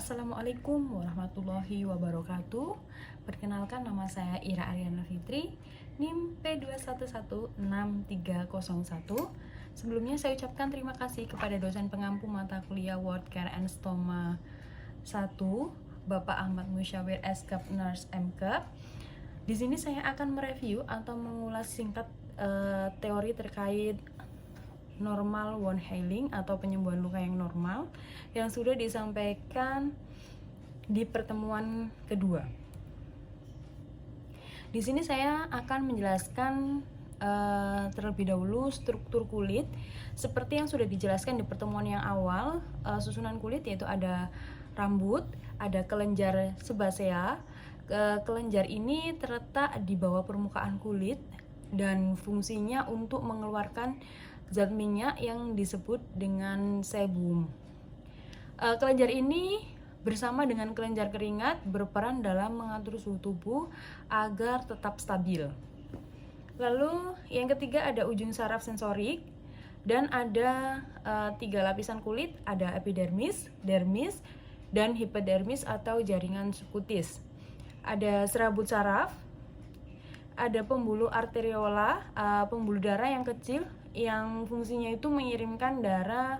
Assalamualaikum warahmatullahi wabarakatuh. Perkenalkan, nama saya Ira Ariana Fitri, NIM P2116301. Sebelumnya saya ucapkan terima kasih kepada dosen pengampu mata kuliah World Care and Stoma 1, Bapak Ahmad Musyawir SKAP Nurse MK. Di sini saya akan mereview atau mengulas singkat teori terkait normal wound healing atau penyembuhan luka yang normal yang sudah disampaikan di pertemuan kedua. Di sini saya akan menjelaskan terlebih dahulu struktur kulit seperti yang sudah dijelaskan di pertemuan yang awal. Susunan kulit yaitu ada rambut, ada kelenjar sebasea. Kelenjar ini terletak di bawah permukaan kulit dan fungsinya untuk mengeluarkan zat minyak yang disebut dengan sebum. Kelenjar ini bersama dengan kelenjar keringat berperan dalam mengatur suhu tubuh agar tetap stabil. Lalu yang ketiga ada ujung saraf sensorik dan ada 3 lapisan kulit, ada epidermis, dermis, dan hipodermis atau jaringan subkutis. Ada serabut saraf, ada pembuluh arteriola, pembuluh darah yang kecil yang fungsinya itu mengirimkan darah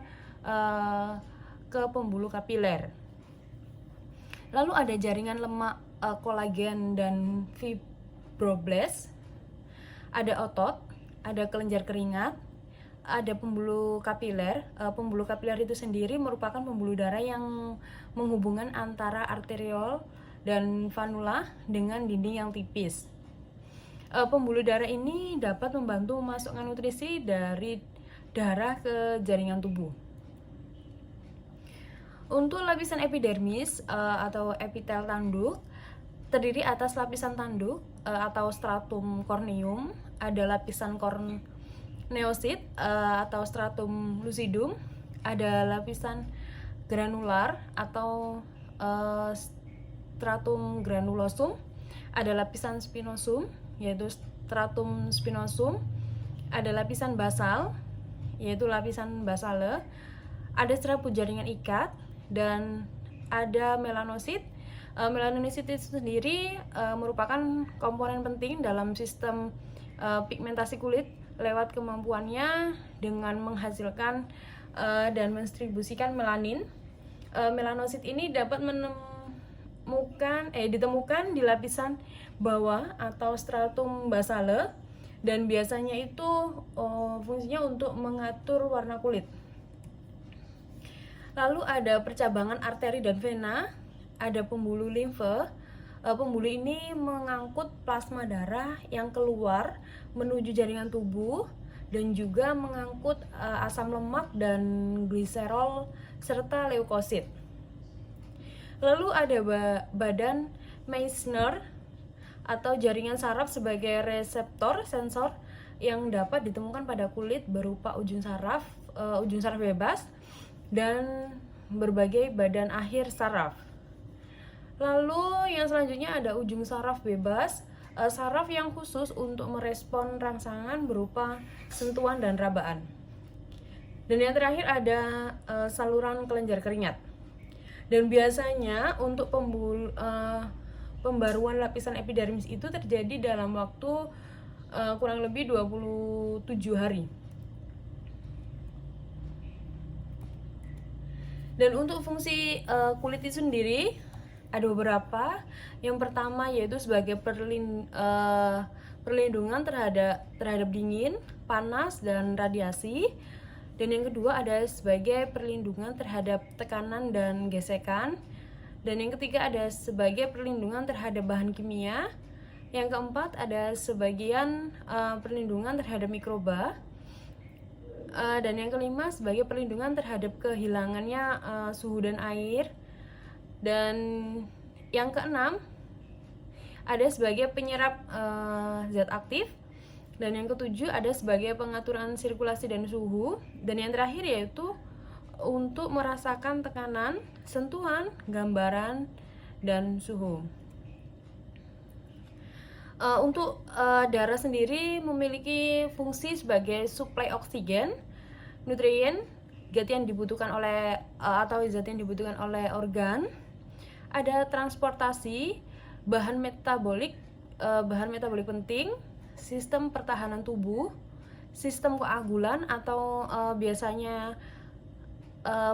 ke pembuluh kapiler. Lalu ada jaringan lemak, kolagen dan fibroblast, ada otot, ada kelenjar keringat, ada pembuluh kapiler. Pembuluh kapiler itu sendiri merupakan pembuluh darah yang menghubungkan antara arteriol dan vanula dengan dinding yang tipis. Pembuluh darah ini dapat membantu memasukkan nutrisi dari darah ke jaringan tubuh. Untuk lapisan epidermis atau epitel tanduk terdiri atas lapisan tanduk atau stratum corneum, ada lapisan corneosit atau stratum lucidum, ada lapisan granular atau stratum granulosum, ada lapisan spinosum yaitu stratum spinosum, ada lapisan basal yaitu lapisan basale, ada serabut jaringan ikat, dan ada melanosit. Melanosit itu sendiri merupakan komponen penting dalam sistem pigmentasi kulit lewat kemampuannya dengan menghasilkan dan mendistribusikan melanin. Melanosit ini dapat ditemukan di lapisan bawah atau stratum basale dan biasanya itu fungsinya untuk mengatur warna kulit. Lalu ada percabangan arteri dan vena, ada pembuluh limfe. Pembuluh ini mengangkut plasma darah yang keluar menuju jaringan tubuh dan juga mengangkut asam lemak dan gliserol serta leukosit. Lalu ada badan Meissner atau jaringan saraf sebagai reseptor sensor yang dapat ditemukan pada kulit berupa ujung saraf bebas dan berbagai badan akhir saraf. Lalu yang selanjutnya ada ujung saraf bebas, saraf yang khusus untuk merespon rangsangan berupa sentuhan dan rabaan. Dan yang terakhir ada saluran kelenjar keringat. Dan biasanya untuk pembaruan lapisan epidermis itu terjadi dalam waktu kurang lebih 27 hari. Dan untuk fungsi kulit itu sendiri ada beberapa. Yang pertama yaitu sebagai perlindungan terhadap dingin, panas, dan radiasi. Dan yang kedua ada sebagai perlindungan terhadap tekanan dan gesekan. Dan yang ketiga ada sebagai perlindungan terhadap bahan kimia. Yang keempat ada sebagian perlindungan terhadap mikroba. Dan yang kelima sebagai perlindungan terhadap kehilangannya suhu dan air. Dan yang keenam ada sebagai penyerap zat aktif. Dan yang ketujuh ada sebagai pengaturan sirkulasi dan suhu. Dan yang terakhir yaitu untuk merasakan tekanan, sentuhan, gambaran, dan suhu. Untuk darah sendiri memiliki fungsi sebagai suplai oksigen, nutrien, zat yang dibutuhkan oleh organ, Ada transportasi, bahan metabolik penting, sistem pertahanan tubuh, sistem koagulan atau biasanya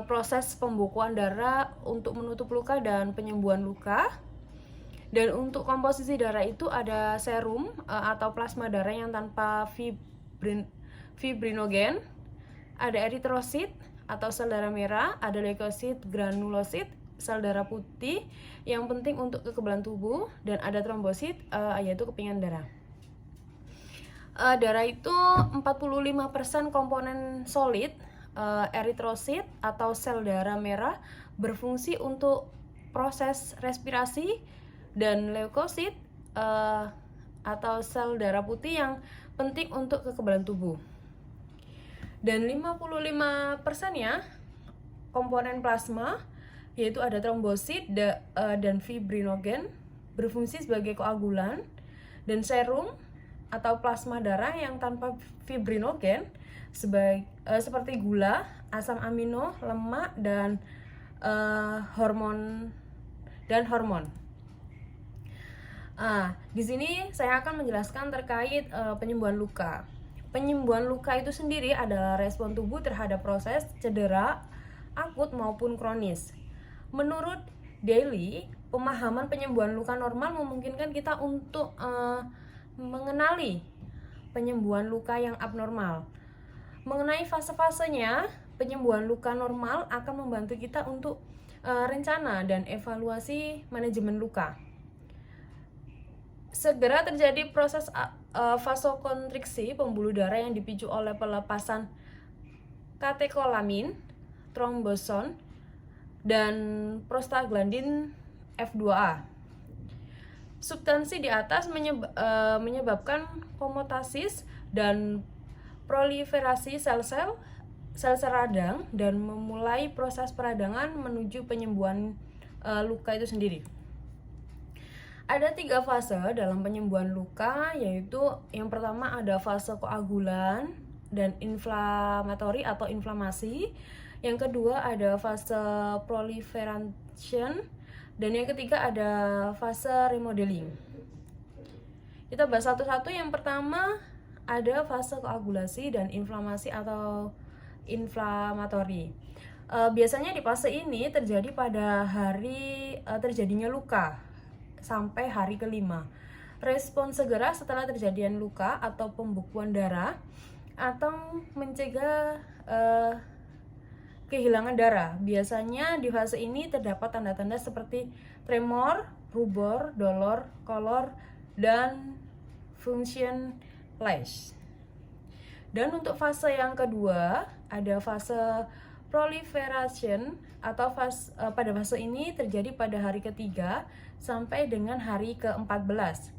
proses pembekuan darah untuk menutup luka dan penyembuhan luka. Dan untuk komposisi darah itu ada serum atau plasma darah yang tanpa fibrinogen, ada eritrosit atau sel darah merah, ada leukosit, granulosit, sel darah putih yang penting untuk kekebalan tubuh, dan ada trombosit yaitu kepingan darah. Darah itu 45% komponen solid, eritrosit atau sel darah merah berfungsi untuk proses respirasi, dan leukosit atau sel darah putih yang penting untuk kekebalan tubuh. Dan 55%-nya komponen plasma, yaitu ada trombosit dan fibrinogen berfungsi sebagai koagulan, dan serum atau plasma darah yang tanpa fibrinogen seperti gula, asam amino, lemak, dan hormon. Di sini saya akan menjelaskan terkait penyembuhan luka. Penyembuhan luka itu sendiri adalah respon tubuh terhadap proses cedera akut maupun kronis. Menurut Daly, pemahaman penyembuhan luka normal memungkinkan kita untuk mengenali penyembuhan luka yang abnormal. Mengenai fase-fasenya, penyembuhan luka normal akan membantu kita untuk rencana dan evaluasi manajemen luka. Segera terjadi proses vasokonstriksi pembuluh darah yang dipicu oleh pelepasan katekolamin, tromboson, dan prostaglandin F2A. Substansi di atas menyebabkan homeostasis dan proliferasi sel-sel radang dan memulai proses peradangan menuju penyembuhan luka itu sendiri. Ada 3 fase dalam penyembuhan luka, yaitu yang pertama ada fase koagulan dan inflamatori atau inflamasi. Yang kedua ada fase proliferation, dan yang ketiga ada fase remodeling. Kita bahas satu-satu. Yang pertama ada fase koagulasi dan inflamasi atau inflamatori. Biasanya di fase ini terjadi pada hari terjadinya luka sampai hari kelima. Respon segera setelah terjadian luka atau pembekuan darah atau mencegah kehilangan darah. Biasanya di fase ini terdapat tanda-tanda seperti tremor, rubor, dolor, kolor, dan function loss. Dan untuk fase yang kedua ada fase proliferation atau pada fase ini terjadi pada hari ketiga sampai dengan hari ke-14.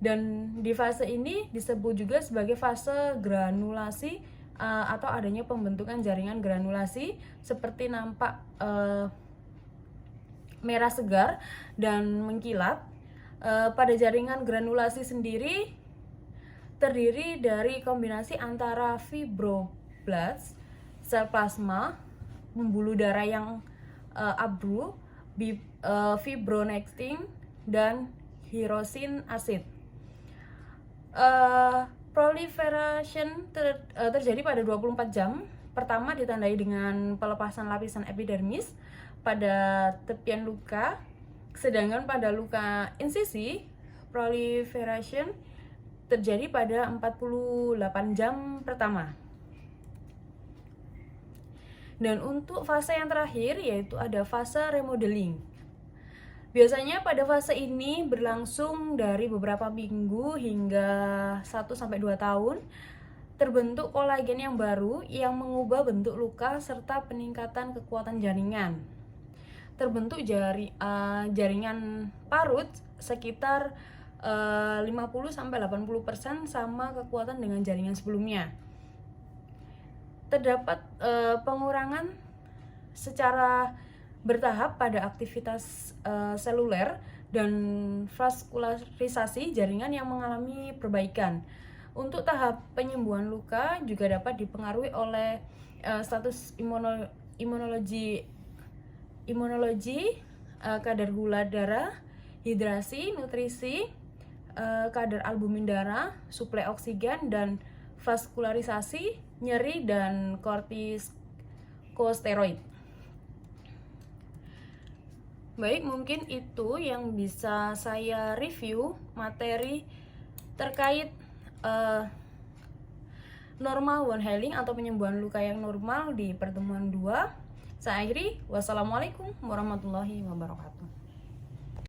Dan di fase ini disebut juga sebagai fase granulasi atau adanya pembentukan jaringan granulasi seperti nampak merah segar dan mengkilat. Pada jaringan granulasi sendiri terdiri dari kombinasi antara fibroblasts, sel plasma, pembuluh darah yang abru, fibronectin, dan hyrosin acid. Proliferation terjadi pada 24 jam. Pertama ditandai dengan pelepasan lapisan epidermis pada tepian luka, sedangkan pada luka insisi, proliferation terjadi pada 48 jam pertama. Dan untuk fase yang terakhir yaitu ada fase remodeling. Biasanya pada fase ini berlangsung dari beberapa minggu hingga 1-2 tahun. Terbentuk kolagen yang baru yang mengubah bentuk luka serta peningkatan kekuatan jaringan. Terbentuk jaringan parut sekitar 50-80% sama kekuatan dengan jaringan sebelumnya. Terdapat pengurangan secara bertahap pada aktivitas seluler dan vaskularisasi jaringan yang mengalami perbaikan. Untuk tahap penyembuhan luka juga dapat dipengaruhi oleh status imunologi kadar gula darah, hidrasi, nutrisi, kadar albumin darah, suplai oksigen, dan vaskularisasi, nyeri, dan kortikosteroid. Baik, mungkin itu yang bisa saya review materi terkait normal wound healing atau penyembuhan luka yang normal di pertemuan 2. Saya akhiri, wassalamualaikum warahmatullahi wabarakatuh.